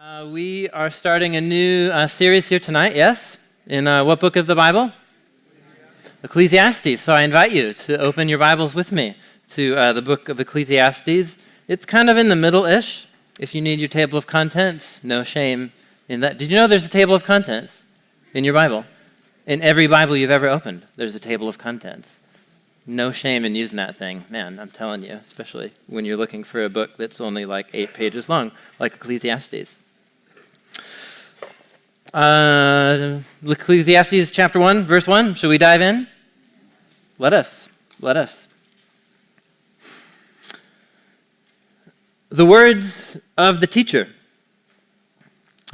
We are starting a new series here tonight, yes? In what book of the Bible? Ecclesiastes. So I invite you to open your Bibles with me to the book of Ecclesiastes. It's kind of in the middle-ish. If you need your table of contents, no shame in that. Did you know there's a table of contents in your Bible? In every Bible you've ever opened, there's a table of contents. No shame in using that thing. Man, I'm telling you, especially when you're looking for a book that's only like 8 pages long, like Ecclesiastes. Ecclesiastes chapter 1, verse 1. Should we dive in? Let us. The words of the teacher,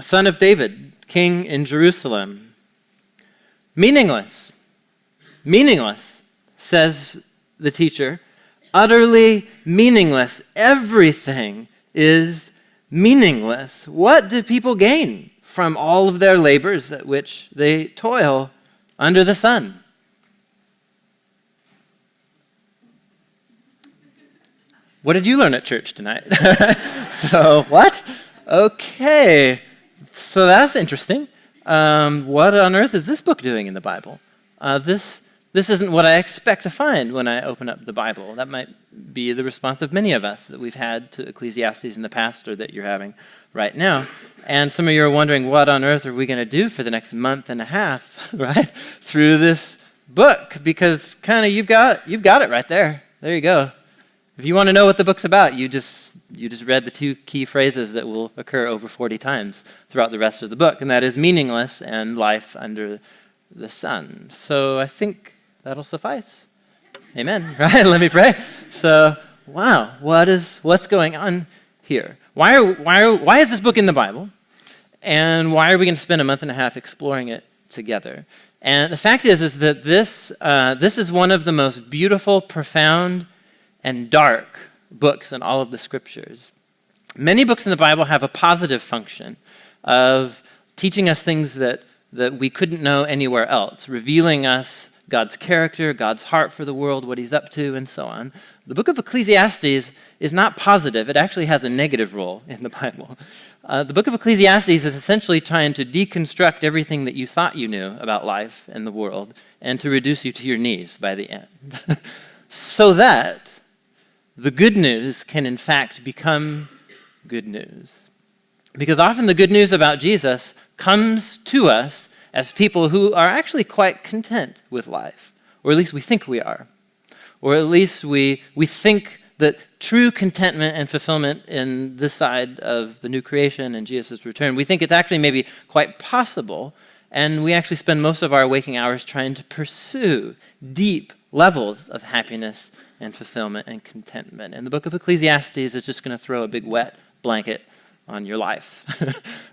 son of David, king in Jerusalem. Meaningless, says the teacher. Utterly meaningless. Everything is meaningless. What do people gain from all of their labors at which they toil under the sun? What did you learn at church tonight? So, what? Okay. So that's interesting. What on earth is this book doing in the Bible? This isn't what I expect to find when I open up the Bible. That might be the response of many of us that we've had to Ecclesiastes in the past or that you're having right now. And some of you are wondering, what on earth are we going to do for the next month and a half, right, through this book? Because kind of you've got it right there. There you go. If you want to know what the book's about, you just read the 2 key phrases that will occur over 40 times throughout the rest of the book, and that is meaningless and life under the sun. So I think that'll suffice. Amen. Right? Let me pray. So, wow, what's going on here? Why is this book in the Bible? And why are we going to spend a month and a half exploring it together? And the fact is that this is one of the most beautiful, profound, and dark books in all of the scriptures. Many books in the Bible have a positive function of teaching us things that we couldn't know anywhere else, revealing us God's character, God's heart for the world, what he's up to, and so on. The book of Ecclesiastes is not positive. It actually has a negative role in the Bible. The book of Ecclesiastes is essentially trying to deconstruct everything that you thought you knew about life and the world and to reduce you to your knees by the end. So that the good news can in fact become good news. Because often the good news about Jesus comes to us as people who are actually quite content with life, or at least we think we are, or at least we think that true contentment and fulfillment in this side of the new creation and Jesus' return, we think it's actually maybe quite possible, and we actually spend most of our waking hours trying to pursue deep levels of happiness and fulfillment and contentment. And the book of Ecclesiastes is just going to throw a big wet blanket on your life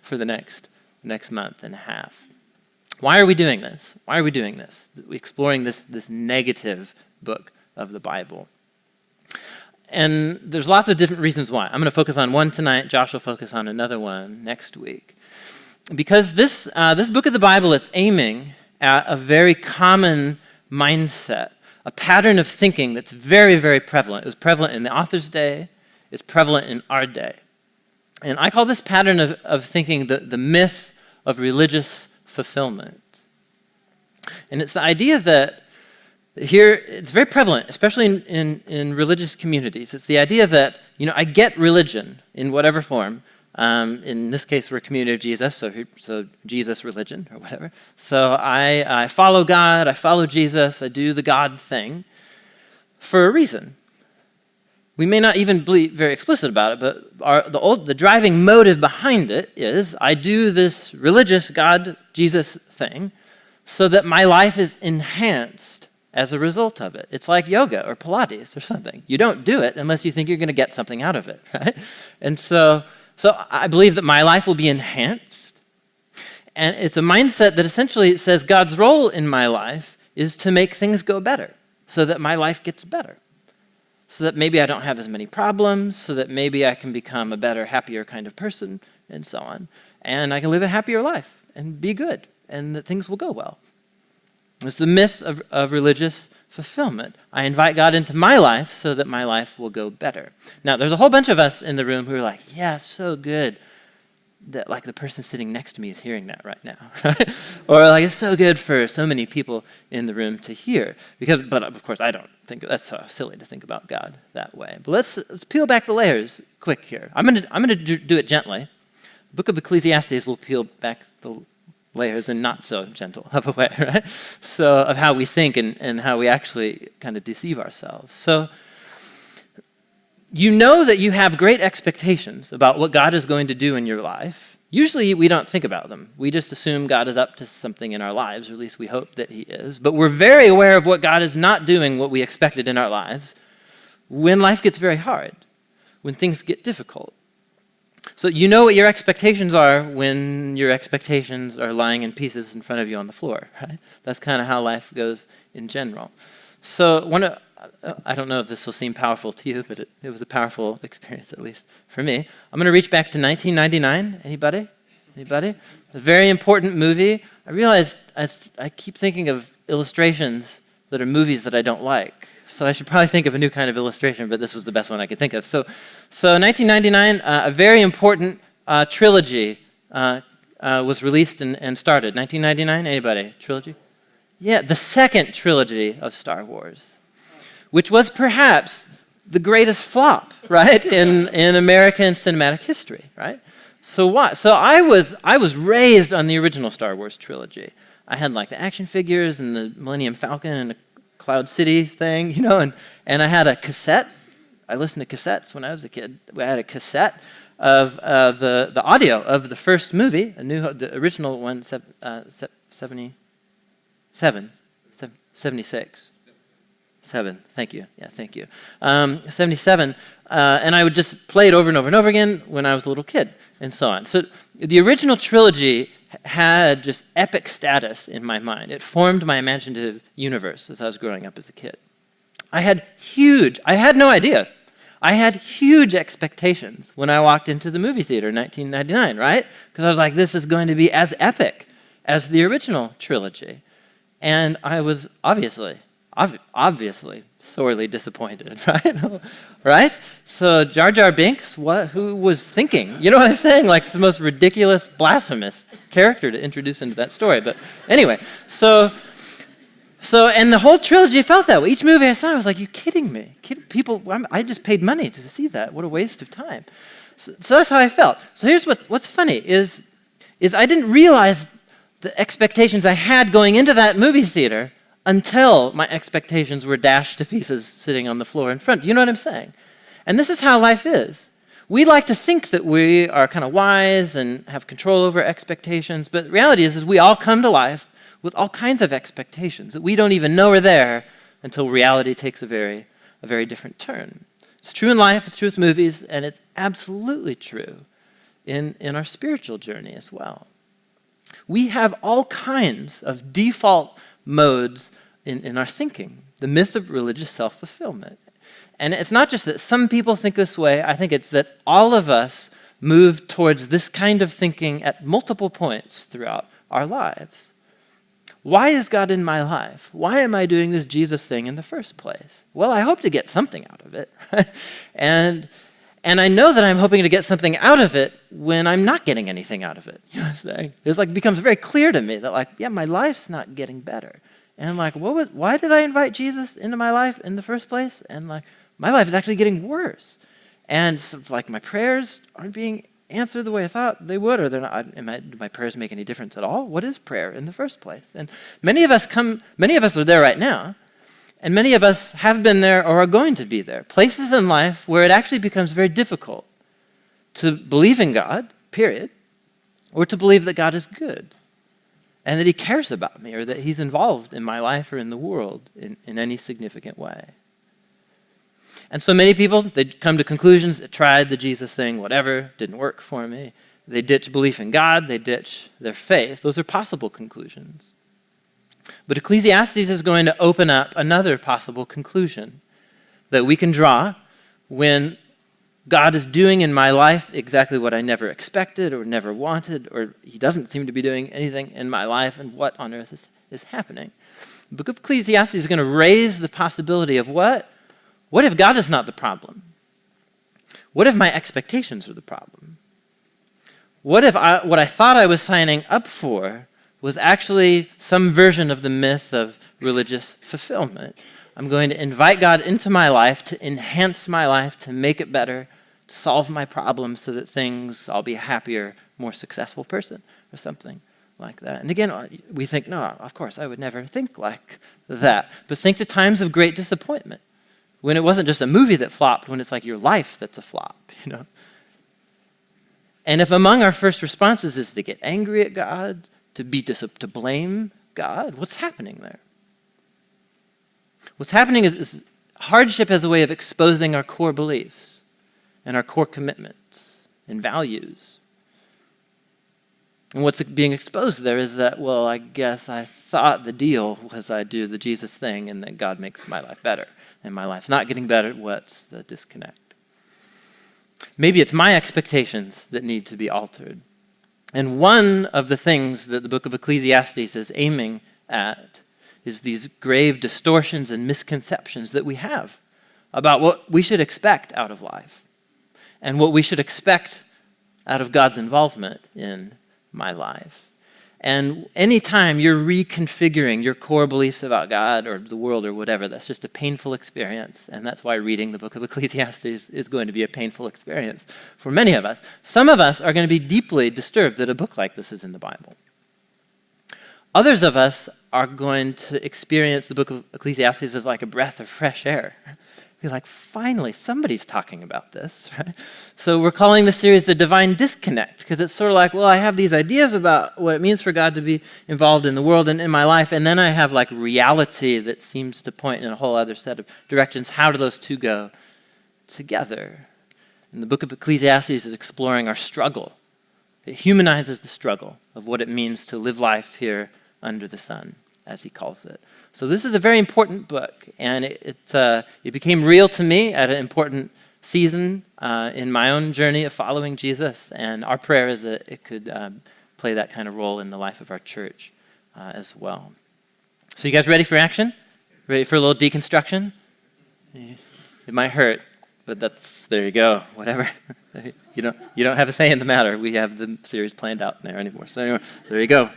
for the next month and a half. Why are we doing this? We're exploring this negative book of the Bible. And there's lots of different reasons why. I'm going to focus on one tonight. Josh will focus on another one next week. Because this book of the Bible is aiming at a very common mindset, a pattern of thinking that's very, very prevalent. It was prevalent in the author's day. It's prevalent in our day. And I call this pattern of thinking the myth of religious fulfillment. And it's the idea that here, it's very prevalent, especially in religious communities. It's the idea that, I get religion in whatever form. In this case, we're a community of Jesus, so Jesus religion or whatever. So I follow God, I follow Jesus, I do the God thing for a reason. We may not even be very explicit about it, but the driving motive behind it is I do this religious God, Jesus thing so that my life is enhanced as a result of it. It's like yoga or Pilates or something. You don't do it unless you think you're going to get something out of it, right? And so I believe that my life will be enhanced. And it's a mindset that essentially says God's role in my life is to make things go better so that my life gets better. So that maybe I don't have as many problems, so that maybe I can become a better, happier kind of person, and so on. And I can live a happier life and be good, and that things will go well. It's the myth of religious fulfillment. I invite God into my life so that my life will go better. Now, there's a whole bunch of us in the room who are like, yeah, so good. that like the person sitting next to me is hearing that right now, right? Or like it's so good for so many people in the room to hear. But of course I don't think that's so silly to think about God that way. But let's peel back the layers quick here. I'm gonna do it gently. The book of Ecclesiastes will peel back the layers in not so gentle of a way, right? So of how we think and how we actually kind of deceive ourselves. So you know that you have great expectations about what God is going to do in your life. Usually we don't think about them. We just assume God is up to something in our lives, or at least we hope that he is. But we're very aware of what God is not doing what we expected in our lives when life gets very hard, when things get difficult. So you know what your expectations are when your expectations are lying in pieces in front of you on the floor, right? That's kind of how life goes in general. So I don't know if this will seem powerful to you, but it was a powerful experience, at least for me. I'm going to reach back to 1999. Anybody? A very important movie. I realized I keep thinking of illustrations that are movies that I don't like. So I should probably think of a new kind of illustration, but this was the best one I could think of. So 1999, a very important trilogy was released and started. 1999, anybody? Trilogy? Yeah, the second trilogy of Star Wars, which was perhaps the greatest flop, right, in American cinematic history, right? So what? So I was raised on the original Star Wars trilogy. I had like the action figures and the Millennium Falcon and the Cloud City thing, you know, and I had a cassette. I listened to cassettes when I was a kid. I had a cassette of the audio of the first movie, the original one, 76. 7, thank you. Yeah, thank you. 77, and I would just play it over and over and over again when I was a little kid, and so on. So the original trilogy had just epic status in my mind. It formed my imaginative universe as I was growing up as a kid. I had no idea. I had huge expectations when I walked into the movie theater in 1999, right? Because I was like, this is going to be as epic as the original trilogy. And I was obviously sorely disappointed, right? Right? So Jar Jar Binks, who was thinking? You know what I'm saying? Like, it's the most ridiculous, blasphemous character to introduce into that story. But anyway, so and the whole trilogy felt that way. Each movie I saw, I was like, you kidding me? People, I just paid money to see that. What a waste of time. So that's how I felt. So here's what's funny is I didn't realize the expectations I had going into that movie theater until my expectations were dashed to pieces sitting on the floor in front. You know what I'm saying? And this is how life is. We like to think that we are kind of wise and have control over expectations, but the reality is we all come to life with all kinds of expectations that we don't even know are there until reality takes a very different turn. It's true in life, it's true with movies, and it's absolutely true in our spiritual journey as well. We have all kinds of default modes in our thinking, the myth of religious self-fulfillment. And it's not just that some people think this way, I think it's that all of us move towards this kind of thinking at multiple points throughout our lives. Why is God in my life? Why am I doing this Jesus thing in the first place? Well, I hope to get something out of it. And I know that I'm hoping to get something out of it when I'm not getting anything out of it. You know what I'm saying? It becomes very clear to me that my life's not getting better. And I'm like, why did I invite Jesus into my life in the first place? And my life is actually getting worse. And so, my prayers aren't being answered the way I thought they would, or they're not. Do my prayers make any difference at all? What is prayer in the first place? And many of us are there right now, and many of us have been there or are going to be there. Places in life where it actually becomes very difficult to believe in God, period, or to believe that God is good and that he cares about me or that he's involved in my life or in the world in any significant way. And so many people, they come to conclusions, they tried the Jesus thing, whatever, didn't work for me. They ditch belief in God, they ditch their faith. Those are possible conclusions. But Ecclesiastes is going to open up another possible conclusion that we can draw when God is doing in my life exactly what I never expected or never wanted, or he doesn't seem to be doing anything in my life, and what on earth is happening. The book of Ecclesiastes is going to raise the possibility of what? What if God is not the problem? What if my expectations are the problem? what if what I thought I was signing up for was actually some version of the myth of religious fulfillment? I'm going to invite God into my life to enhance my life, to make it better, to solve my problems so that I'll be a happier, more successful person or something like that. And again, we think, no, of course, I would never think like that. But think to times of great disappointment, when it wasn't just a movie that flopped, when it's like your life that's a flop, And if among our first responses is to get angry at God, to blame God, what's happening there? What's happening is hardship as a way of exposing our core beliefs and our core commitments and values. And what's being exposed there is that, well, I guess I thought the deal was I do the Jesus thing and that God makes my life better. And my life's not getting better. What's the disconnect? Maybe it's my expectations that need to be altered. And one of the things that the book of Ecclesiastes is aiming at is these grave distortions and misconceptions that we have about what we should expect out of life and what we should expect out of God's involvement in my life. And anytime you're reconfiguring your core beliefs about God or the world or whatever, that's just a painful experience. And that's why reading the book of Ecclesiastes is going to be a painful experience for many of us. Some of us are going to be deeply disturbed that a book like this is in the Bible. Others of us are going to experience the book of Ecclesiastes as like a breath of fresh air. Be like, finally, somebody's talking about this, right? So we're calling the series The Divine Disconnect, because it's sort of like, well, I have these ideas about what it means for God to be involved in the world and in my life, and then I have like reality that seems to point in a whole other set of directions. How do those two go together? And the book of Ecclesiastes is exploring our struggle. It humanizes the struggle of what it means to live life here under the sun, as he calls it. So this is a very important book, and it became real to me at an important season in my own journey of following Jesus, and our prayer is that it could play that kind of role in the life of our church as well. So you guys ready for action? Ready for a little deconstruction? It might hurt, but there you go, whatever. You don't have a say in the matter. We have the series planned out there anymore. So anyway, there you go.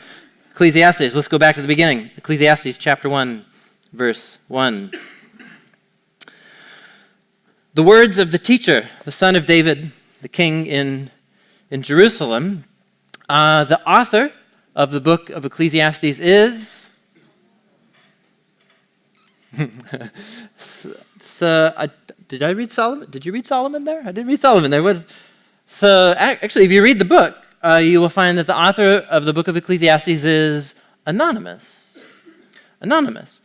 Ecclesiastes, let's go back to the beginning. Ecclesiastes chapter 1, verse 1. The words of the teacher, the son of David, the king in Jerusalem. The author of the book of Ecclesiastes is... did I read Solomon? Did you read Solomon there? I didn't read Solomon there. So actually, if you read the book, you will find that the author of the book of Ecclesiastes is anonymous. Anonymous.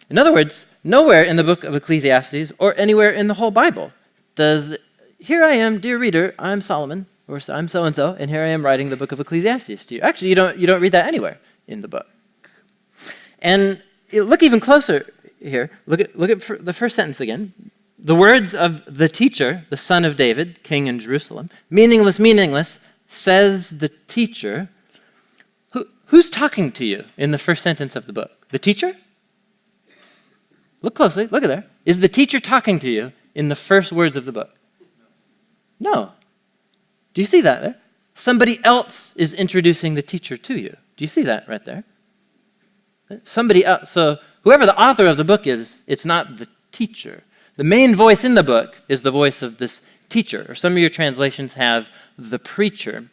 In other words, nowhere in the book of Ecclesiastes or anywhere in the whole Bible does, here I am, dear reader, I'm Solomon, or I'm so-and-so, and here I am writing the book of Ecclesiastes to you. Actually, you don't read that anywhere in the book. And look even closer here. Look at the first sentence again. The words of the teacher, the son of David, king in Jerusalem, meaningless, meaningless, says the teacher. Who's talking to you in the first sentence of the book? The teacher? Look closely. Look at there. Is the teacher talking to you in the first words of the book? No. Do you see that there? Somebody else is introducing the teacher to you. Do you see that right there? Somebody else. So whoever the author of the book is, it's not the teacher. The main voice in the book is the voice of this teacher, or some of your translations have the preacher.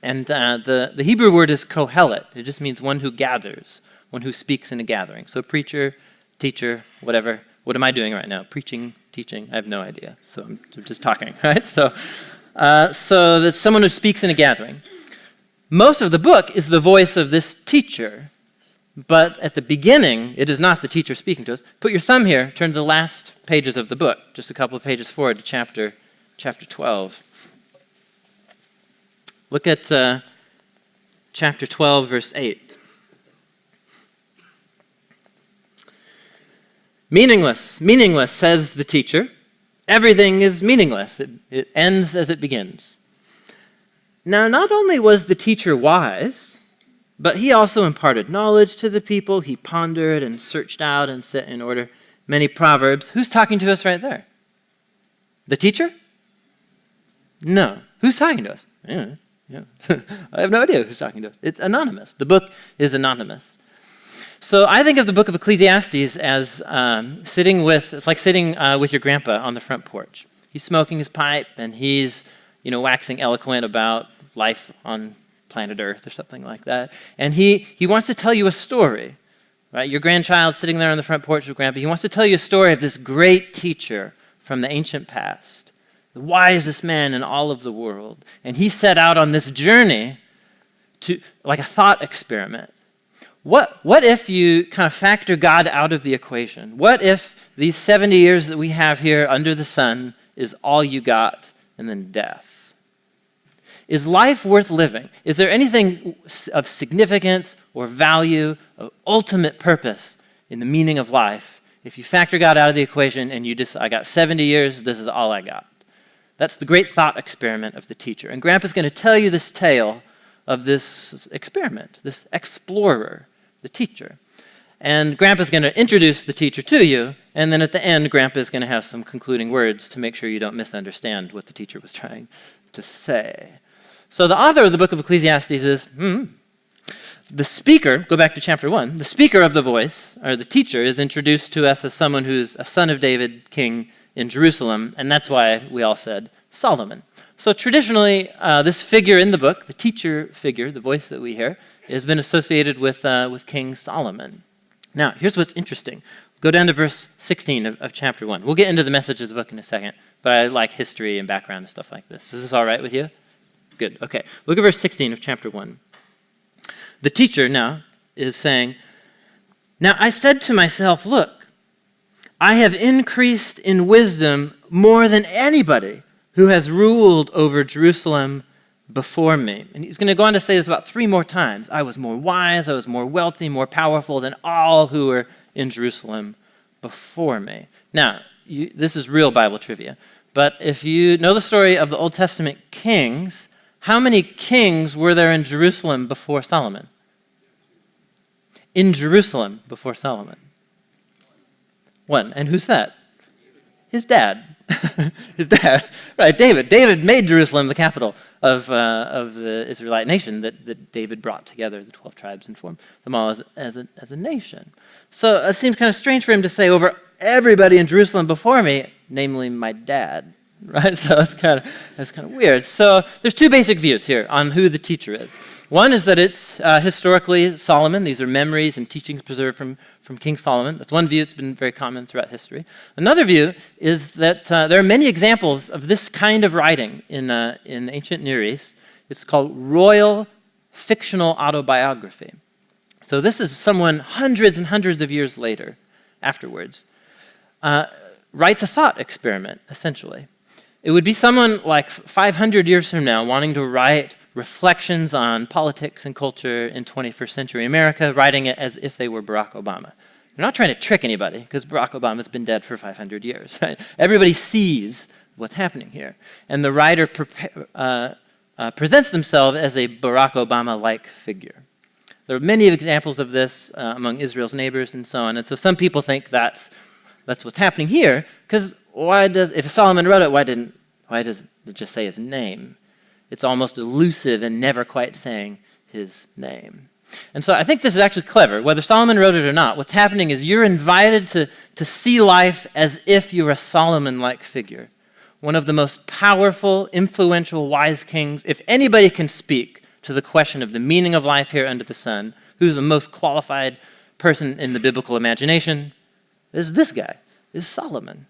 And the Hebrew word is kohelet. It just means one who gathers, one who speaks in a gathering. So preacher, teacher, whatever. What am I doing right now? Preaching, teaching? I have no idea. So I'm just talking, right? So that's someone who speaks in a gathering. Most of the book is the voice of this teacher, but at the beginning, it is not the teacher speaking to us. Put your thumb here, turn to the last pages of the book, just a couple of pages forward to chapter 12. Look at chapter 12, verse 8. Meaningless, meaningless, says the teacher. Everything is meaningless. It ends as it begins. Now, not only was the teacher wise, but he also imparted knowledge to the people. He pondered and searched out and set in order many proverbs. Who's talking to us right there? The teacher? No. Who's talking to us? Yeah. Yeah. I have no idea who's talking to us. It's anonymous. The book is anonymous. So I think of the book of Ecclesiastes as it's like sitting with your grandpa on the front porch. He's smoking his pipe and he's, waxing eloquent about life on planet Earth or something like that. And he wants to tell you a story, right? Your grandchild's sitting there on the front porch with grandpa. He wants to tell you a story of this great teacher from the ancient past, the wisest man in all of the world. And he set out on this journey like a thought experiment. What if you kind of factor God out of the equation? What if these 70 years that we have here under the sun is all you got and then death? Is life worth living? Is there anything of significance or value, of ultimate purpose in the meaning of life if you factor God out of the equation and I got 70 years, this is all I got? That's the great thought experiment of the teacher. And Grandpa's going to tell you this tale of this experiment, this explorer, the teacher. And Grandpa's going to introduce the teacher to you, and then at the end, Grandpa's going to have some concluding words to make sure you don't misunderstand what the teacher was trying to say. So the author of the book of Ecclesiastes is, the speaker, go back to chapter 1, the speaker of the voice, or the teacher, is introduced to us as someone who's a son of David, king in Jerusalem, and that's why we all said Solomon. So traditionally, this figure in the book, the teacher figure, the voice that we hear, has been associated with King Solomon. Now, here's what's interesting. Go down to verse 16 of chapter 1. We'll get into the message of the book in a second, but I like history and background and stuff like this. Is this all right with you? Good, okay. Look at verse 16 of chapter 1. The teacher now is saying, "Now I said to myself, look, I have increased in wisdom more than anybody who has ruled over Jerusalem before me." And he's going to go on to say this about 3 more times. I was more wise, I was more wealthy, more powerful than all who were in Jerusalem before me. Now, this is real Bible trivia, but if you know the story of the Old Testament kings, how many kings were there in Jerusalem before Solomon? In Jerusalem before Solomon. 1. And who's that? His dad. His dad. Right, David. David made Jerusalem the capital of the Israelite nation that David brought together, the 12 tribes, and formed them all as a nation. So it seems kind of strange for him to say over everybody in Jerusalem before me, namely my dad. Right, so that's kind of weird. So there's 2 basic views here on who the teacher is. One is that it's historically Solomon. These are memories and teachings preserved from King Solomon. That's one view. It's been very common throughout history. Another view is that there are many examples of this kind of writing in the ancient Near East. It's called royal fictional autobiography. So this is someone hundreds and hundreds of years later, afterwards, writes a thought experiment, essentially. It would be someone like 500 years from now wanting to write reflections on politics and culture in 21st century America, writing it as if they were Barack Obama. They're not trying to trick anybody because Barack Obama's been dead for 500 years. Right? Everybody sees what's happening here. And the writer presents themselves as a Barack Obama-like figure. There are many examples of this among Israel's neighbors and so on. And so some people think that's what's happening here, because if Solomon wrote it, why does it just say his name? It's almost elusive and never quite saying his name. And so I think this is actually clever. Whether Solomon wrote it or not, what's happening is you're invited to see life as if you're a Solomon-like figure, one of the most powerful, influential, wise kings. If anybody can speak to the question of the meaning of life here under the sun, who's the most qualified person in the biblical imagination, is this guy, is Solomon.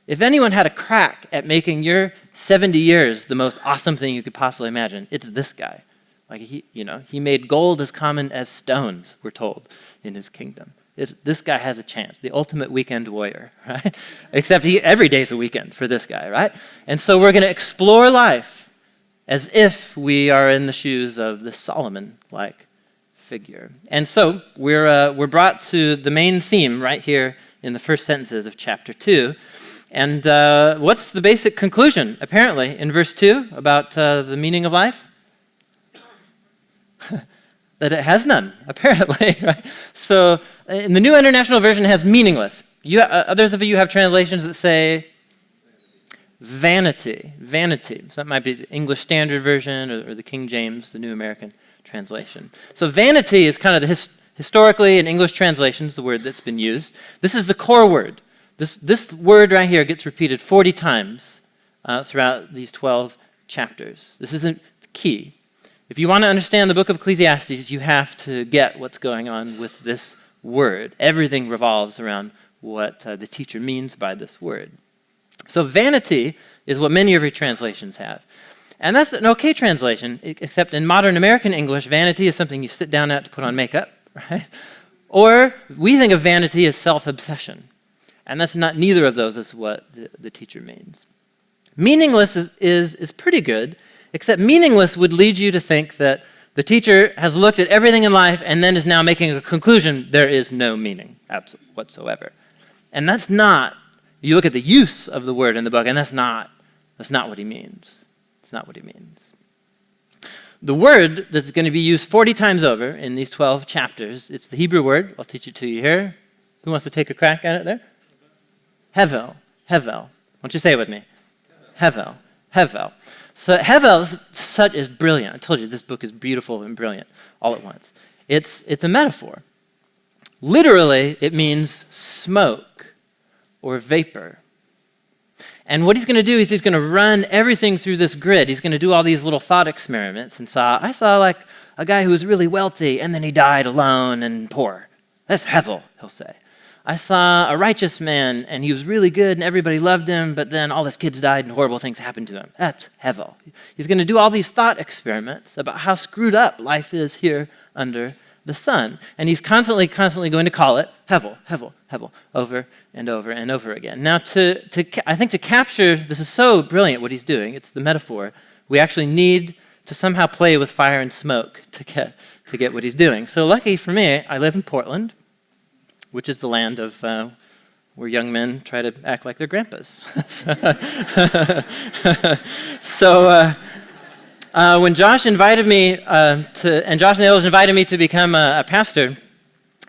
If anyone had a crack at making your 70 years the most awesome thing you could possibly imagine, it's this guy. Like he made gold as common as stones, we're told, in his kingdom. This guy has a chance, the ultimate weekend warrior, right? Except every day's a weekend for this guy, right? And so we're going to explore life as if we are in the shoes of the Solomon-like figure. And so we're brought to the main theme right here in the first sentences of chapter 2. And what's the basic conclusion, apparently, in verse 2 about the meaning of life? That it has none, apparently. Right? So in the New International Version, it has meaningless. Others of you have translations that say vanity, vanity. So that might be the English Standard Version or the King James, the New American Translation. So vanity is kind of the historically in English translations, the word that's been used. This is the core word. This word right here gets repeated 40 times throughout these 12 chapters. This isn't key. If you want to understand the book of Ecclesiastes, you have to get what's going on with this word. Everything revolves around what the teacher means by this word. So vanity is what many of your translations have. And that's an okay translation, except in modern American English, vanity is something you sit down at to put on makeup, right? Or we think of vanity as self-obsession. And that's not, neither of those is what the teacher means. Meaningless is pretty good, except meaningless would lead you to think that the teacher has looked at everything in life and then is now making a conclusion there is no meaning whatsoever. And that's not, you look at the use of the word in the book, and that's not what he means. It's not what he means. The word that's going to be used 40 times over in these 12 chapters, it's the Hebrew word. I'll teach it to you here. Who wants to take a crack at it there? Hevel. Hevel. Why don't you say it with me? Hevel. Hevel. So Hevel is brilliant. I told you this book is beautiful and brilliant all at once. It's a metaphor. Literally, it means smoke or vapor. And what he's going to do is he's going to run everything through this grid. He's going to do all these little thought experiments. And I saw like a guy who was really wealthy, and then he died alone and poor. That's Hevel, he'll say. I saw a righteous man, and he was really good, and everybody loved him, but then all his kids died, and horrible things happened to him. That's Hevel. He's going to do all these thought experiments about how screwed up life is here under the sun. And he's constantly going to call it Hevel, Hevel, Hevel, over and over and over again. Now, I think to capture, this is so brilliant what he's doing, it's the metaphor, we actually need to somehow play with fire and smoke to get what he's doing. So lucky for me, I live in Portland, which is the land of where young men try to act like their grandpas. So when Josh invited me and Josh Nails invited me to become a pastor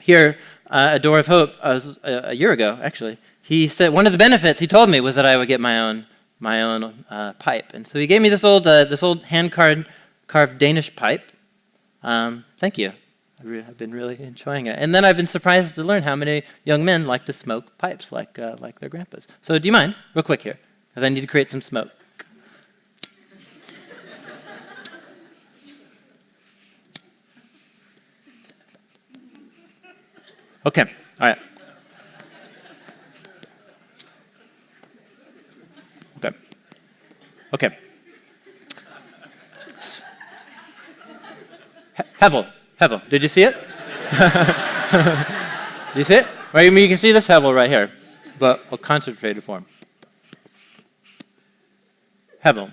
here at Door of Hope a year ago, actually, he said one of the benefits he told me was that I would get my own pipe, and so he gave me this old hand carved Danish pipe. Thank you. I've been really enjoying it. And then I've been surprised to learn how many young men like to smoke pipes like their grandpas. So do you mind, real quick here, because I need to create some smoke. Okay, all right. Okay. Hevel, did you see it? Do you see it? Right, you can see this Hevel right here, but a concentrated form. Hevel.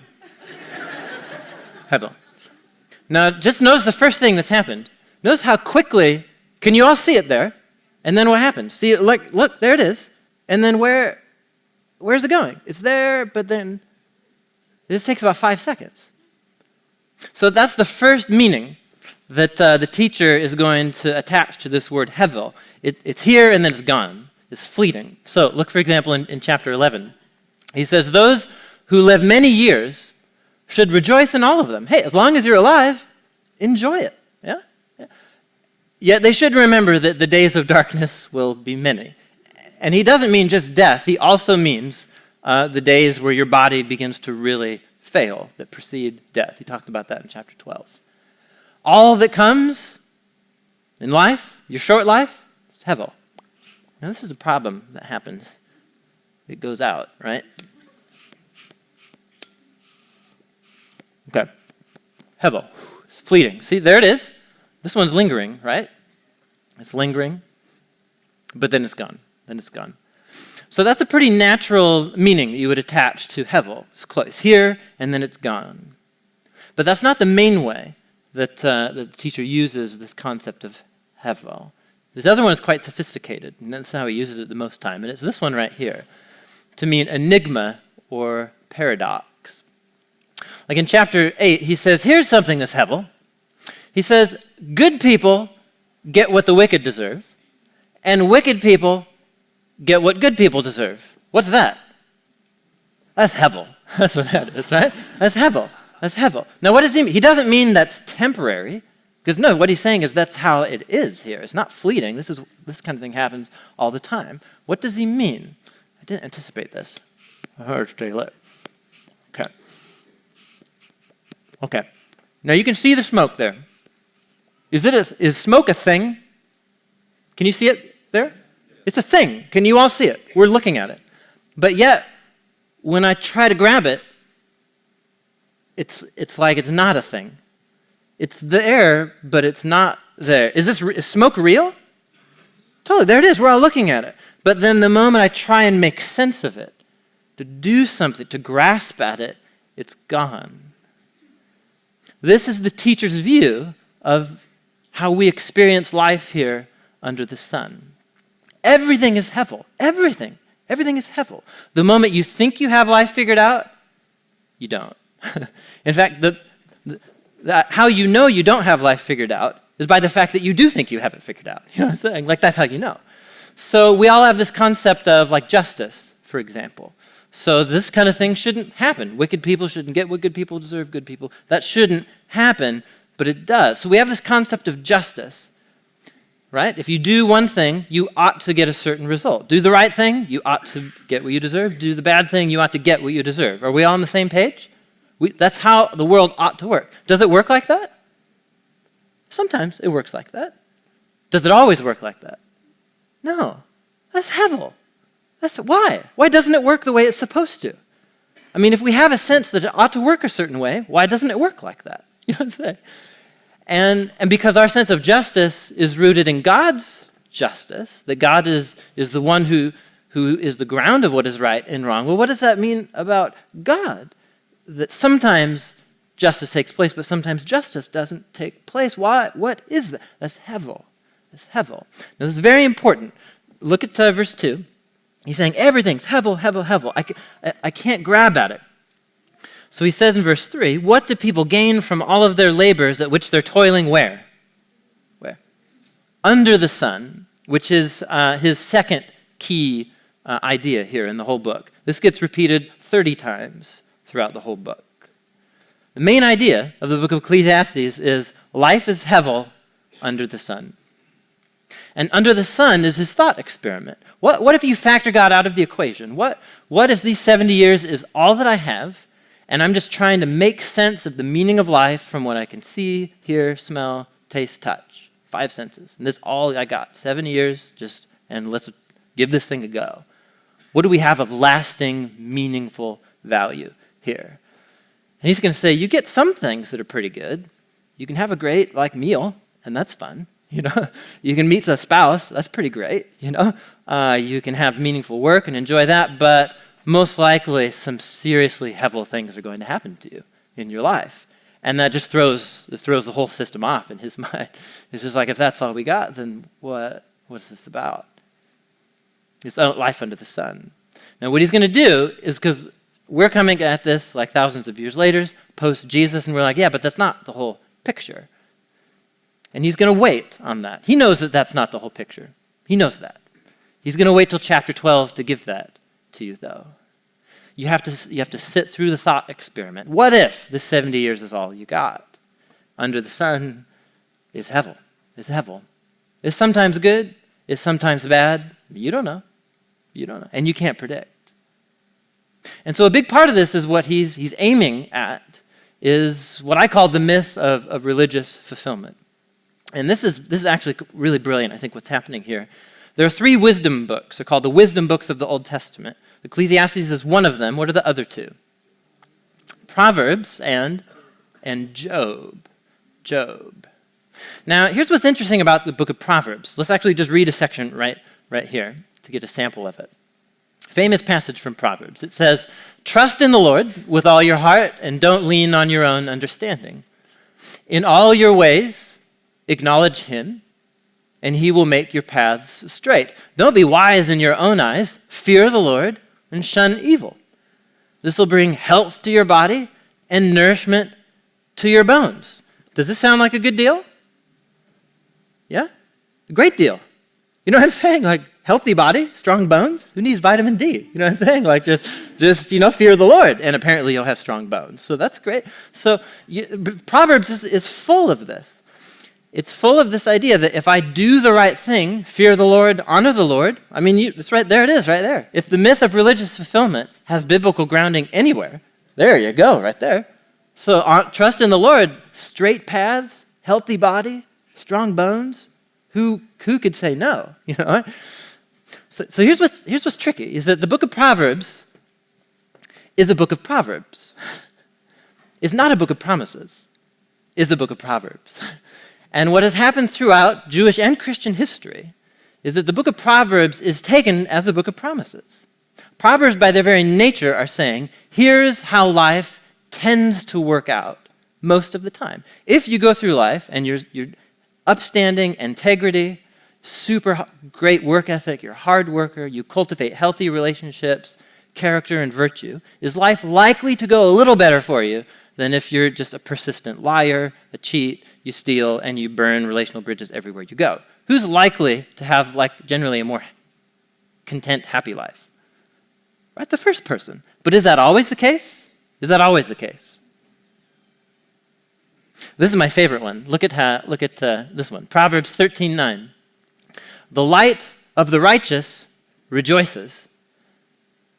Now, just notice the first thing that's happened. Notice how quickly, can you all see it there? And then what happens? See, look, there it is. And then where's it going? It's there, but then this takes about 5 seconds. So that's the first meaning that the teacher is going to attach to this word Hevel. It's here and then it's gone. It's fleeting. So look, for example, in chapter 11. He says, those who live many years should rejoice in all of them. Hey, as long as you're alive, enjoy it. Yeah? Yet they should remember that the days of darkness will be many. And he doesn't mean just death. He also means the days where your body begins to really fail, that precede death. He talked about that in chapter 12. All that comes in life, your short life, is Hevel. Now this is a problem that happens. It goes out, right? Okay. Hevel. It's fleeting. See, there it is. This one's lingering, right? It's lingering, but then it's gone. So that's a pretty natural meaning that you would attach to Hevel. It's here, and then it's gone. But that's not the main way that the teacher uses this concept of Hevel. This other one is quite sophisticated, and that's how he uses it the most time. And it's this one right here, to mean enigma or paradox. Like in chapter 8, he says, here's something that's Hevel. He says, good people get what the wicked deserve, and wicked people get what good people deserve. What's that? That's Hevel. That's what that is, right? That's Hevel. That's Hevel. Now, what does he mean? He doesn't mean that's temporary, because no, what he's saying is that's how it is here. It's not fleeting. This kind of thing happens all the time. What does he mean? I didn't anticipate this. I heard it stay lit. Okay. Now you can see the smoke there. Is smoke a thing? Can you see it there? It's a thing. Can you all see it? We're looking at it. But yet, when I try to grab it, it's like it's not a thing. It's there, but it's not there. Is smoke real? Totally, there it is. We're all looking at it. But then the moment I try and make sense of it, to do something, to grasp at it, it's gone. This is the teacher's view of how we experience life here under the sun. Everything is Hevel. Everything. Everything is Hevel. The moment you think you have life figured out, you don't. In fact, how you know you don't have life figured out is by the fact that you do think you have it figured out. You know what I'm saying? Like, that's how you know. So we all have this concept of, like, justice, for example. So this kind of thing shouldn't happen. Wicked people shouldn't get what good people deserve, good people. That shouldn't happen, but it does. So we have this concept of justice, right? If you do one thing, you ought to get a certain result. Do the right thing, you ought to get what you deserve. Do the bad thing, you ought to get what you deserve. Are we all on the same page? That's how the world ought to work. Does it work like that? Sometimes it works like that. Does it always work like that? No. That's Hevel. Why? Why doesn't it work the way it's supposed to? I mean, if we have a sense that it ought to work a certain way, why doesn't it work like that? You know what I'm saying? And because our sense of justice is rooted in God's justice, that God is the one who is the ground of what is right and wrong. Well, what does that mean about God? That sometimes justice takes place, but sometimes justice doesn't take place. Why? What is that? That's Hevel. That's Hevel. Now, this is very important. Look at verse 2. He's saying everything's Hevel, Hevel, Hevel. I can't grab at it. So he says in verse 3, what do people gain from all of their labors at which they're toiling where? Where? Under the sun, which is his second key idea here in the whole book. This gets repeated 30 times throughout the whole book. The main idea of the book of Ecclesiastes is life is Hevel under the sun. And under the sun is his thought experiment. What if you factor God out of the equation? What if these 70 years is all that I have, and I'm just trying to make sense of the meaning of life from what I can see, hear, smell, taste, touch? 5 senses. And that's all I got. 7 years, and let's give this thing a go. What do we have of lasting, meaningful value here? And he's going to say, you get some things that are pretty good. You can have a great meal, and that's fun. You know, you can meet a spouse, that's pretty great, you know. You can have meaningful work and enjoy that, but most likely some seriously Hevel things are going to happen to you in your life. And that just throws the whole system off in his mind. It's just like, if that's all we got, then what is this about? It's life under the sun. Now what he's going to do is, because we're coming at this like thousands of years later, post-Jesus, and we're like, yeah, but that's not the whole picture. And he's going to wait on that. He knows that that's not the whole picture. He knows that. He's going to wait till chapter 12 to give that to you, though. You have to sit through the thought experiment. What if this 70 years is all you got? Under the sun is Hevel. Is Hevel. It's sometimes good. It's sometimes bad. You don't know. You don't know. And you can't predict. And so a big part of this is what he's aiming at is what I call the myth of religious fulfillment. And this is actually really brilliant, I think, what's happening here. There are 3 wisdom books. They're called the wisdom books of the Old Testament. Ecclesiastes is one of them. What are the other 2? Proverbs and Job. Job. Now, here's what's interesting about the book of Proverbs. Let's actually just read a section right here to get a sample of it. Famous passage from Proverbs. It says, "Trust in the Lord with all your heart and don't lean on your own understanding. In all your ways, acknowledge him, and he will make your paths straight. Don't be wise in your own eyes. Fear the Lord and shun evil. This will bring health to your body and nourishment to your bones." Does this sound like a good deal? Yeah? A great deal. You know what I'm saying? Like, healthy body, strong bones. Who needs vitamin D? You know what I'm saying? Like just fear the Lord, and apparently you'll have strong bones. So that's great. So Proverbs is full of this. It's full of this idea that if I do the right thing, fear the Lord, honor the Lord, it's right there. It is right there. If the myth of religious fulfillment has biblical grounding anywhere, there you go, right there. So trust in the Lord, straight paths, healthy body, strong bones. Who could say no? So here's what's tricky, is that the book of Proverbs is a book of Proverbs. It's not a book of promises. It's a book of Proverbs. And what has happened throughout Jewish and Christian history is that the book of Proverbs is taken as a book of promises. Proverbs, by their very nature, are saying, here's how life tends to work out most of the time. If you go through life and you're upstanding, integrity, super great work ethic, you're a hard worker, you cultivate healthy relationships, character, and virtue, is life likely to go a little better for you than if you're just a persistent liar, a cheat, you steal, and you burn relational bridges everywhere you go? Who's likely to have, generally a more content, happy life? Right, the first person. But is that always the case? Is that always the case? This is my favorite one. Look at this one. Proverbs 13:9. The light of the righteous rejoices,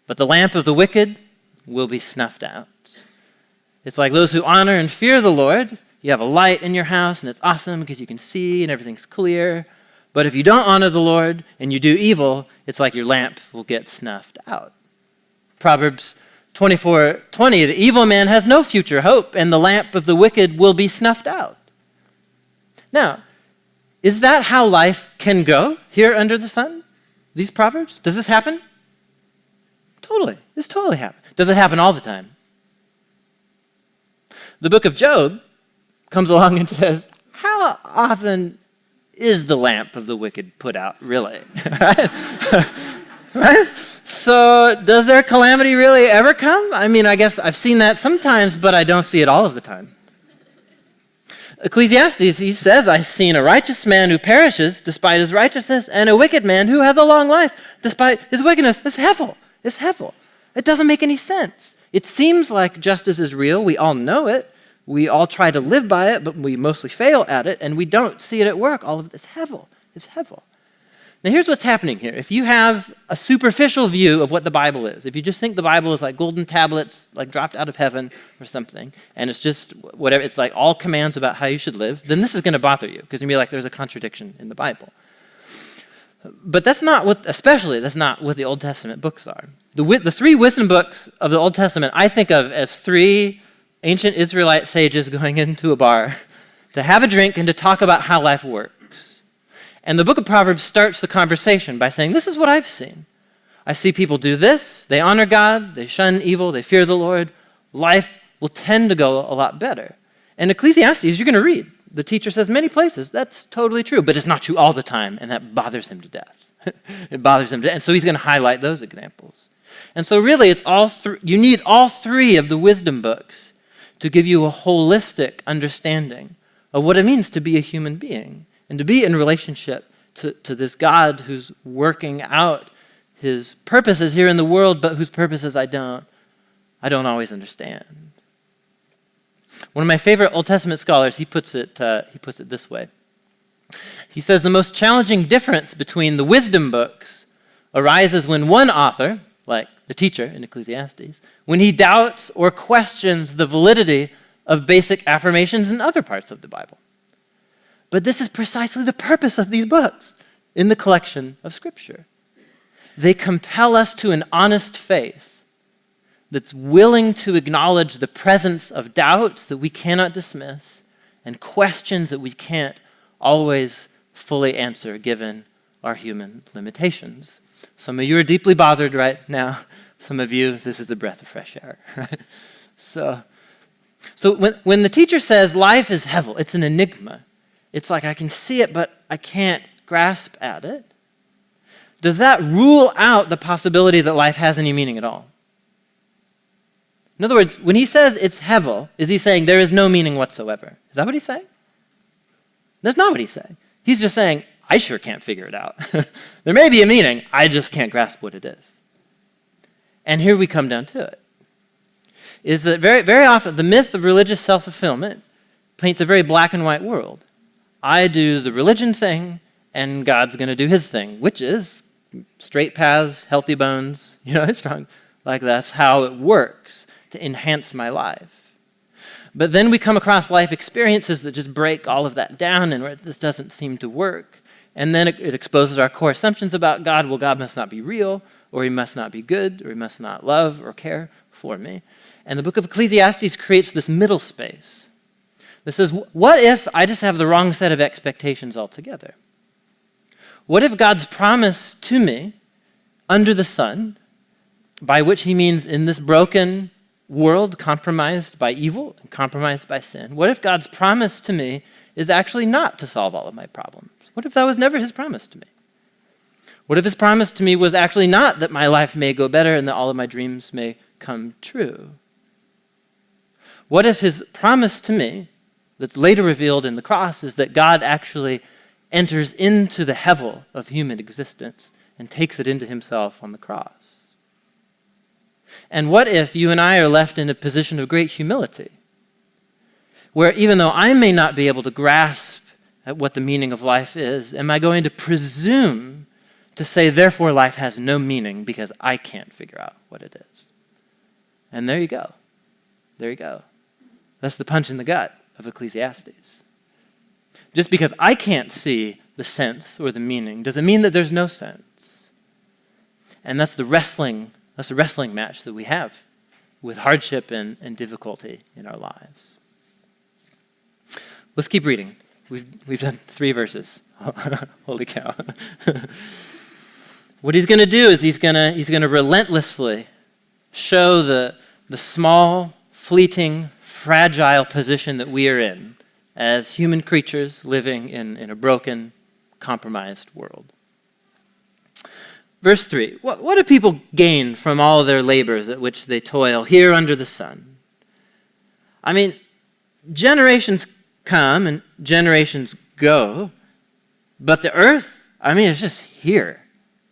but the lamp of the wicked will be snuffed out. It's like those who honor and fear the Lord, you have a light in your house and it's awesome because you can see and everything's clear. But if you don't honor the Lord and you do evil, it's like your lamp will get snuffed out. Proverbs 24:20, the evil man has no future hope and the lamp of the wicked will be snuffed out. Now, is that how life can go here under the sun? These Proverbs? Does this happen? Totally. This totally happens. Does it happen all the time? The book of Job comes along and says, how often is the lamp of the wicked put out, really? Right? So does their calamity really ever come? I guess I've seen that sometimes, but I don't see it all of the time. Ecclesiastes, he says, I've seen a righteous man who perishes despite his righteousness, and a wicked man who has a long life despite his wickedness. It's Hevel. It's Hevel. It doesn't make any sense. It seems like justice is real. We all know it. We all try to live by it, but we mostly fail at it, and we don't see it at work. All of this Hevel. It's Hevel. Now here's what's happening here. If you have a superficial view of what the Bible is, if you just think the Bible is like golden tablets, like dropped out of heaven or something, and it's just whatever, it's like all commands about how you should live, then this is going to bother you, because you're going to be like, there's a contradiction in the Bible. But that's not what the Old Testament books are. The three wisdom books of the Old Testament I think of as three ancient Israelite sages going into a bar to have a drink and to talk about how life works. And the book of Proverbs starts the conversation by saying, this is what I've seen. I see people do this, they honor God, they shun evil, they fear the Lord. Life will tend to go a lot better. And Ecclesiastes, you're going to read. The teacher says many places, that's totally true, but it's not true all the time, and that bothers him to death. It bothers him to death, and so he's going to highlight those examples. And so really, it's you need all three of the wisdom books to give you a holistic understanding of what it means to be a human being and to be in relationship to this God who's working out his purposes here in the world, but whose purposes I don't always understand. One of my favorite Old Testament scholars, he puts it this way. He says the most challenging difference between the wisdom books arises when one author, like the teacher in Ecclesiastes, when he doubts or questions the validity of basic affirmations in other parts of the Bible. But this is precisely the purpose of these books in the collection of Scripture. They compel us to an honest faith that's willing to acknowledge the presence of doubts that we cannot dismiss and questions that we can't always fully answer given our human limitations. Some of you are deeply bothered right now. Some of you, this is a breath of fresh air. Right? So when the teacher says life is Hevel, it's an enigma. It's like I can see it, but I can't grasp at it. Does that rule out the possibility that life has any meaning at all? In other words, when he says it's Hevel, is he saying there is no meaning whatsoever? Is that what he's saying? That's not what he's saying. He's just saying, I sure can't figure it out. There may be a meaning, I just can't grasp what it is. And here we come down to it, is that very, very often the myth of religious self-fulfillment paints a very black and white world. I do the religion thing, and God's going to do his thing, which is straight paths, healthy bones, strong. Like that's how it works to enhance my life. But then we come across life experiences that just break all of that down, and where this doesn't seem to work. And then it exposes our core assumptions about God. Well, God must not be real, or he must not be good, or he must not love or care for me. And the book of Ecclesiastes creates this middle space that says, what if I just have the wrong set of expectations altogether? What if God's promise to me under the sun, by which he means in this broken world compromised by evil and compromised by sin, what if God's promise to me is actually not to solve all of my problems? What if that was never his promise to me? What if his promise to me was actually not that my life may go better and that all of my dreams may come true? What if his promise to me, that's later revealed in the cross, is that God actually enters into the Hevel of human existence and takes it into himself on the cross? And what if you and I are left in a position of great humility, where even though I may not be able to grasp at what the meaning of life is, am I going to presume to say, therefore life has no meaning because I can't figure out what it is? And there you go. There you go. That's the punch in the gut of Ecclesiastes. Just because I can't see the sense or the meaning doesn't mean that there's no sense. And that's the wrestling match that we have with hardship and difficulty in our lives. Let's keep reading. We've done 3 verses. Holy cow. What he's going to do is he's going to relentlessly show the small, fleeting, fragile position that we are in as human creatures living in a broken, compromised world. Verse 3, what do people gain from all their labors at which they toil here under the sun? I mean, generations come and generations go, but the earth, it's just here.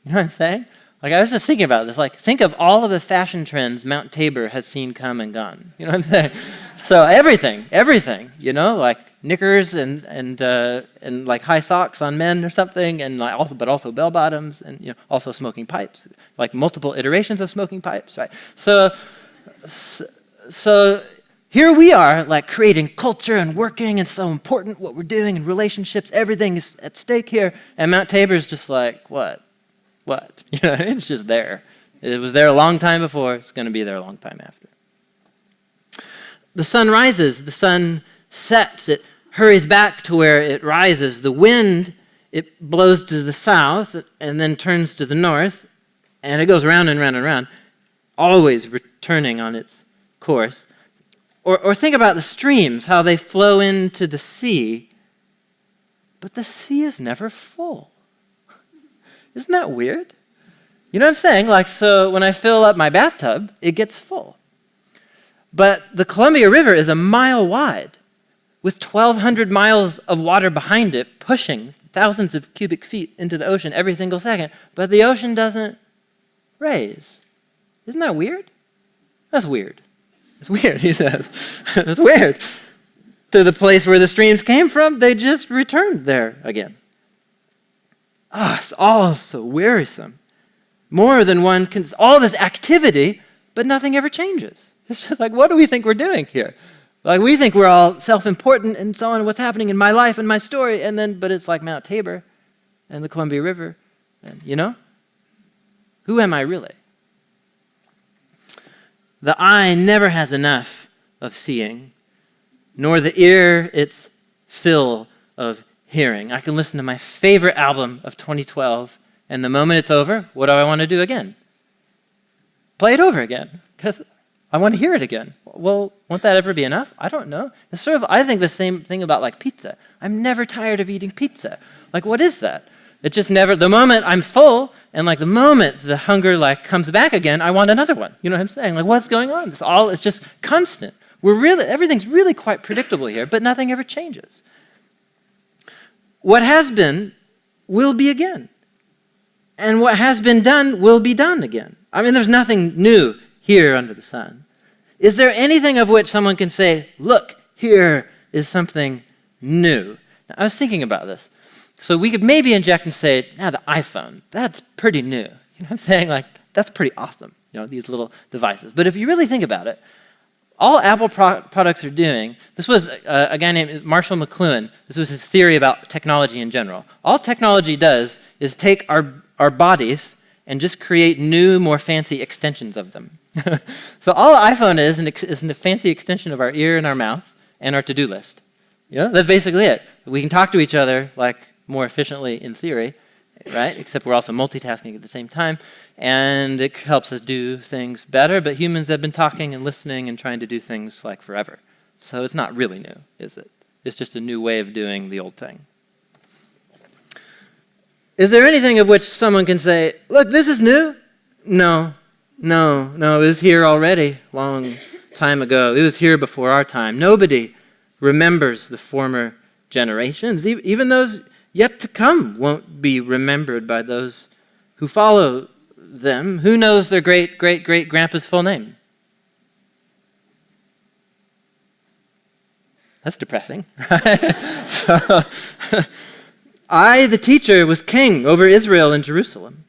You know what I'm saying? I was just thinking about this. Think of all of the fashion trends Mount Tabor has seen come and gone. You know what I'm saying? So everything, knickers and high socks on men or something, and but also bell bottoms, and also smoking pipes, multiple iterations of smoking pipes, right? So here we are, creating culture and working, and so important what we're doing in relationships. Everything is at stake here, and Mount Tabor is just what? It's just there. It was there a long time before. It's going to be there a long time after. The sun rises. The sun sets. It hurries back to where it rises. The wind, it blows to the south and then turns to the north, and it goes round and round and round, always returning on its course. Or think about the streams, how they flow into the sea, but the sea is never full. Isn't that weird? You know what I'm saying? So when I fill up my bathtub, it gets full. But the Columbia River is a mile wide, with 1,200 miles of water behind it, pushing thousands of cubic feet into the ocean every single second, but the ocean doesn't raise. Isn't that weird? That's weird. It's weird, he says. It's weird. To the place where the streams came from, they just returned there again. It's all so wearisome. More than one can, all this activity, but nothing ever changes. It's just what do we think we're doing here? We think we're all self-important and so on, what's happening in my life and my story, but it's like Mount Tabor and the Columbia River, and who am I really? The eye never has enough of seeing, nor the ear its fill of hearing. I can listen to my favorite album of 2012, and the moment it's over, what do I want to do again? Play it over again, because I want to hear it again. Well, won't that ever be enough? I don't know. It's I think the same thing about pizza. I'm never tired of eating pizza. What is that? It just never, the moment I'm full, and the moment the hunger comes back again, I want another one. You know what I'm saying? What's going on? It's just constant. Everything's really quite predictable here, but nothing ever changes. What has been will be again. And what has been done will be done again. I mean, there's nothing new here under the sun. Is there anything of which someone can say, look, here is something new? Now, I was thinking about this. So we could maybe inject and say, the iPhone, that's pretty new. You know what I'm saying? Like, that's pretty awesome, these little devices. But if you really think about it, all Apple products are doing, this was a guy named Marshall McLuhan, this was his theory about technology in general. All technology does is take our bodies and just create new, more fancy extensions of them. So all iPhone is a fancy extension of our ear and our mouth and our to-do list. That's basically it. We can talk to each other like more efficiently in theory, right? Except we're also multitasking at the same time, and it helps us do things better, but humans have been talking and listening and trying to do things like forever. So it's not really new, is it? It's just a new way of doing the old thing. Is there anything of which someone can say, look, this is new? No, it was here already, long time ago. It was here before our time. Nobody remembers the former generations. Even those yet to come won't be remembered by those who follow them. Who knows their great-great-great-grandpa's full name? That's depressing, right? So, I, the teacher, was king over Israel and Jerusalem.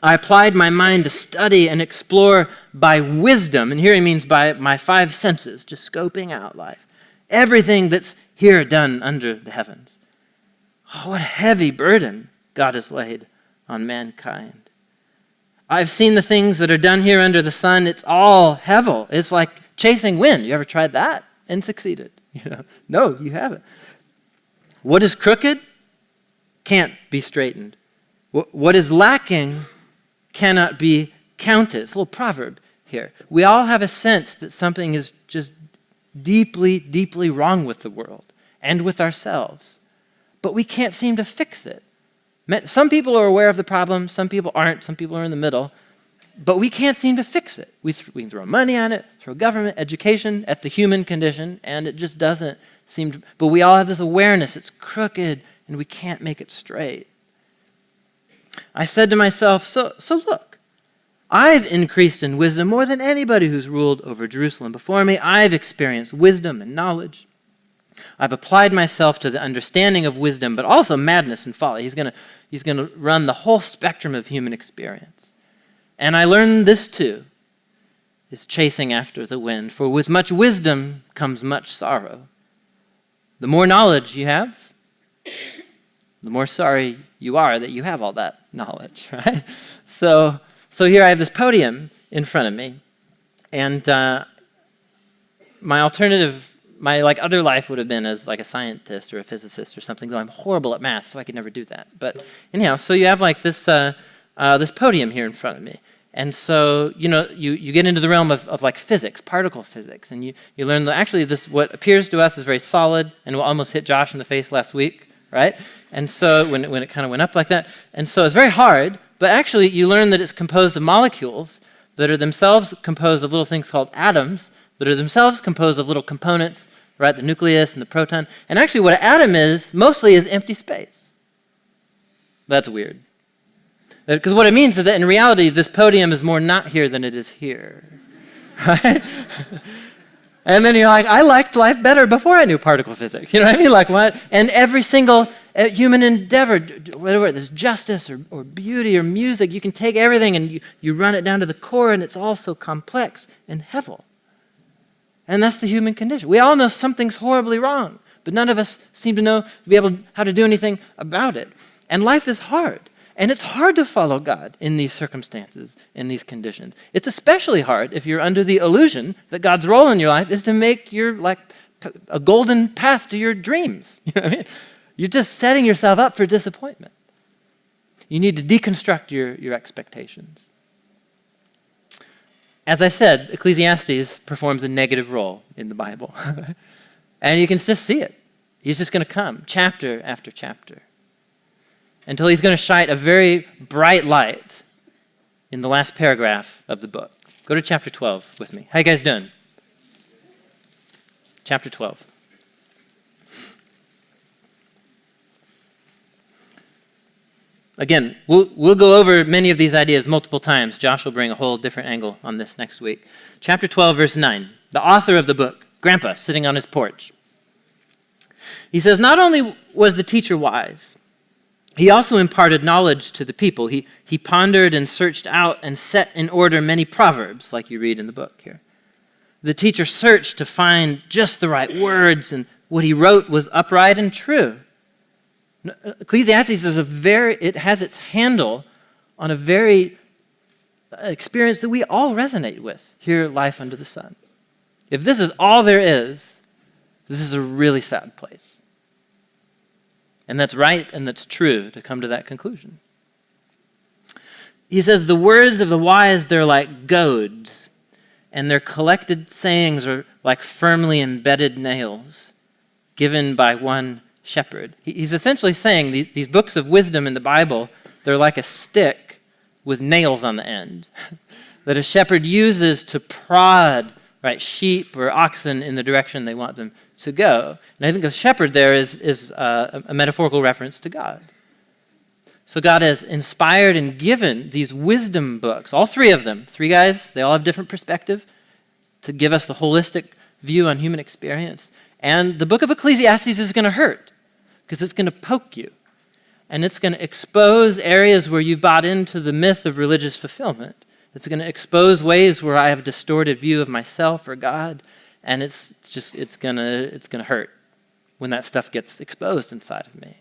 I applied my mind to study and explore by wisdom, and here he means by my five senses, just scoping out life. Everything that's here done under the heavens. Oh, what a heavy burden God has laid on mankind. I've seen the things that are done here under the sun. It's all Hevel. It's like chasing wind. You ever tried that and succeeded? No, you haven't. What is crooked can't be straightened. What is lacking cannot be counted. It's a little proverb here. We all have a sense that something is just deeply, deeply wrong with the world and with ourselves. But we can't seem to fix it. Some people are aware of the problem, some people aren't, some people are in the middle, but we can't seem to fix it. We can throw money on it, throw government, education at the human condition, and it just doesn't seem to, but we all have this awareness, it's crooked, and we can't make it straight. I said to myself, so look, I've increased in wisdom more than anybody who's ruled over Jerusalem before me. I've experienced wisdom and knowledge. I've applied myself to the understanding of wisdom, but also madness and folly. He's going to run the whole spectrum of human experience. And I learned this too, is chasing after the wind. For with much wisdom comes much sorrow. The more knowledge you have, the more sorry you are that you have all that knowledge, right? So here I have this podium in front of me, and my other life would have been as like a scientist or a physicist or something, though I'm horrible at math, so I could never do that. But anyhow, so you have like this podium here in front of me. And so, you get into the realm of like physics, particle physics, and you learn that actually this, what appears to us is very solid and will almost hit Josh in the face last week, right? And so when it kind of went up like that, and so it's very hard, but actually you learn that it's composed of molecules that are themselves composed of little things called atoms, that are themselves composed of little components, right? The nucleus and the proton. And actually what an atom is, mostly is empty space. That's weird. Because what it means is that in reality, this podium is more not here than it is here. Right? And then you're like, I liked life better before I knew particle physics. You know what I mean? Like what? And every single human endeavor, whatever, there's justice or beauty or music, you can take everything and you run it down to the core, and it's all so complex and Hevel. And that's the human condition. We all know something's horribly wrong, but none of us seem to be able how to do anything about it. And life is hard. And it's hard to follow God in these circumstances, in these conditions. It's especially hard if you're under the illusion that God's role in your life is to make your like a golden path to your dreams. You know what I mean? You're just setting yourself up for disappointment. You need to deconstruct your expectations. As I said, Ecclesiastes performs a negative role in the Bible. And you can just see it. He's just going to come chapter after chapter, until he's going to shine a very bright light in the last paragraph of the book. Go to chapter 12 with me. How you guys doing? Chapter 12. Again, we'll go over many of these ideas multiple times. Josh will bring a whole different angle on this next week. Chapter 12, verse 9. The author of the book, Grandpa, sitting on his porch. He says, not only was the teacher wise, he also imparted knowledge to the people. He pondered and searched out and set in order many proverbs, like you read in the book here. The teacher searched to find just the right words, and what he wrote was upright and true. Ecclesiastes is it has its handle on a very experience that we all resonate with here at Life Under the Sun. If this is all there is, this is a really sad place. And that's right and that's true to come to that conclusion. He says, the words of the wise, they're like goads, and their collected sayings are like firmly embedded nails given by one shepherd. He's essentially saying these books of wisdom in the Bible, they're like a stick with nails on the end that a shepherd uses to prod sheep or oxen in the direction they want them to go. And I think a shepherd there is a metaphorical reference to God. So God has inspired and given these wisdom books, all three of them, three guys, they all have different perspective to give us the holistic view on human experience. And the book of Ecclesiastes is going to hurt because it's going to poke you. And it's going to expose areas where you've bought into the myth of religious fulfillment. It's going to expose ways where I have a distorted view of myself or God, and it's going to hurt when that stuff gets exposed inside of me.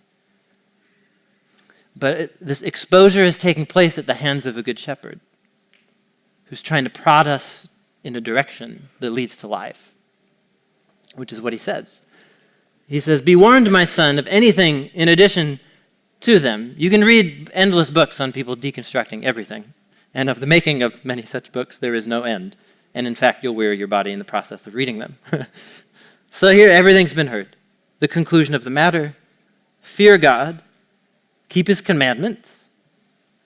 But this exposure is taking place at the hands of a good shepherd who's trying to prod us in a direction that leads to life, which is what he says. He says, be warned, my son, of anything in addition to them. You can read endless books on people deconstructing everything. And of the making of many such books, there is no end. And in fact, you'll weary your body in the process of reading them. So here, everything's been heard. The conclusion of the matter, fear God, keep his commandments.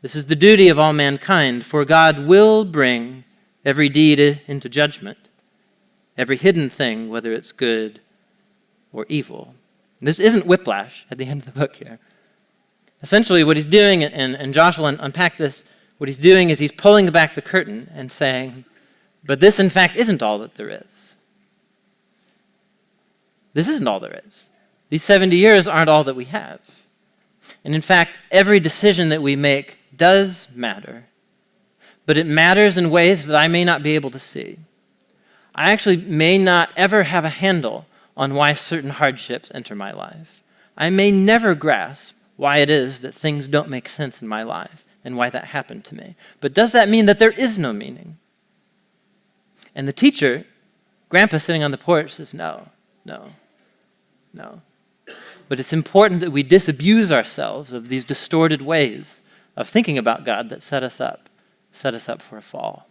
This is the duty of all mankind, for God will bring every deed into judgment, every hidden thing, whether it's good or evil. This isn't whiplash at the end of the book here. Essentially, what he's doing, and Josh will unpack this, what he's doing is he's pulling back the curtain and saying, but this in fact isn't all that there is. This isn't all there is. These 70 years aren't all that we have. And in fact, every decision that we make does matter, but it matters in ways that I may not be able to see. I actually may not ever have a handle on why certain hardships enter my life. I may never grasp why it is that things don't make sense in my life and why that happened to me. But does that mean that there is no meaning? And the teacher, Grandpa sitting on the porch, says, no. But it's important that we disabuse ourselves of these distorted ways of thinking about God that set us up for a fall.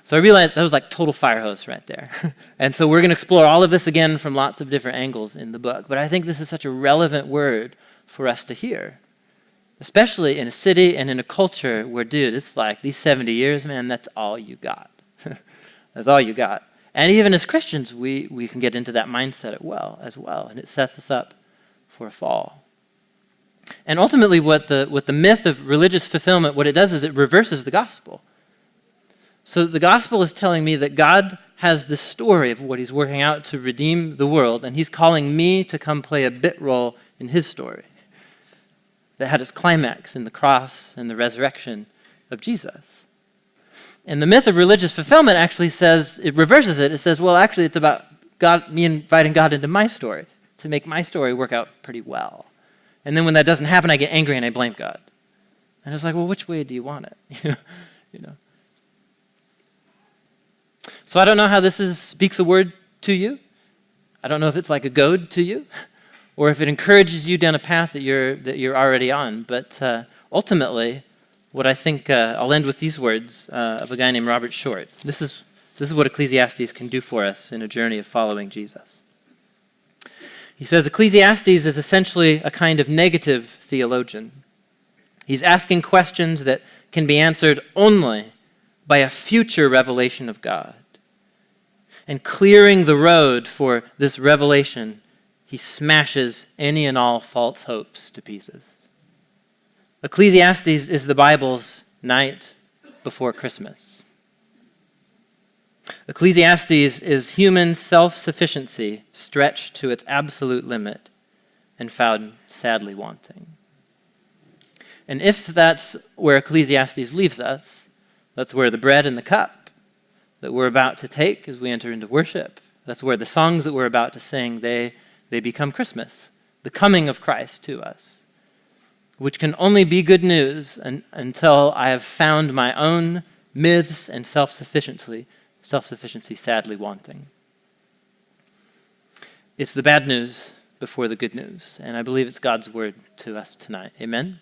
So I realized that was like total fire hose right there. And so we're going to explore all of this again from lots of different angles in the book. But I think this is such a relevant word for us to hear, especially in a city and in a culture where, dude, it's like these 70 years, man, that's all you got. That's all you got. And even as Christians, we can get into that mindset as well, and it sets us up for a fall. And ultimately, what the myth of religious fulfillment, what it does is it reverses the gospel. So the gospel is telling me that God has this story of what he's working out to redeem the world, and he's calling me to come play a bit role in his story that had its climax in the cross and the resurrection of Jesus. And the myth of religious fulfillment actually says, it reverses it. It says, well, actually, it's about me inviting God into my story to make my story work out pretty well. And then when that doesn't happen, I get angry and I blame God. And it's like, well, which way do you want it? You know. So I don't know how this speaks a word to you. I don't know if it's like a goad to you, or if it encourages you down a path that you're already on. But ultimately, what I think, I'll end with these words of a guy named Robert Short. This is what Ecclesiastes can do for us in a journey of following Jesus. He says, Ecclesiastes is essentially a kind of negative theologian. He's asking questions that can be answered only by a future revelation of God. And clearing the road for this revelation, he smashes any and all false hopes to pieces. Ecclesiastes is the Bible's night before Christmas. Ecclesiastes is human self-sufficiency stretched to its absolute limit and found sadly wanting. And if that's where Ecclesiastes leaves us, that's where the bread and the cup that we're about to take as we enter into worship, that's where the songs that we're about to sing, they become Christmas, the coming of Christ to us, which can only be good news until I have found my own myths and self-sufficiency sadly wanting. It's the bad news before the good news, and I believe it's God's word to us tonight. Amen?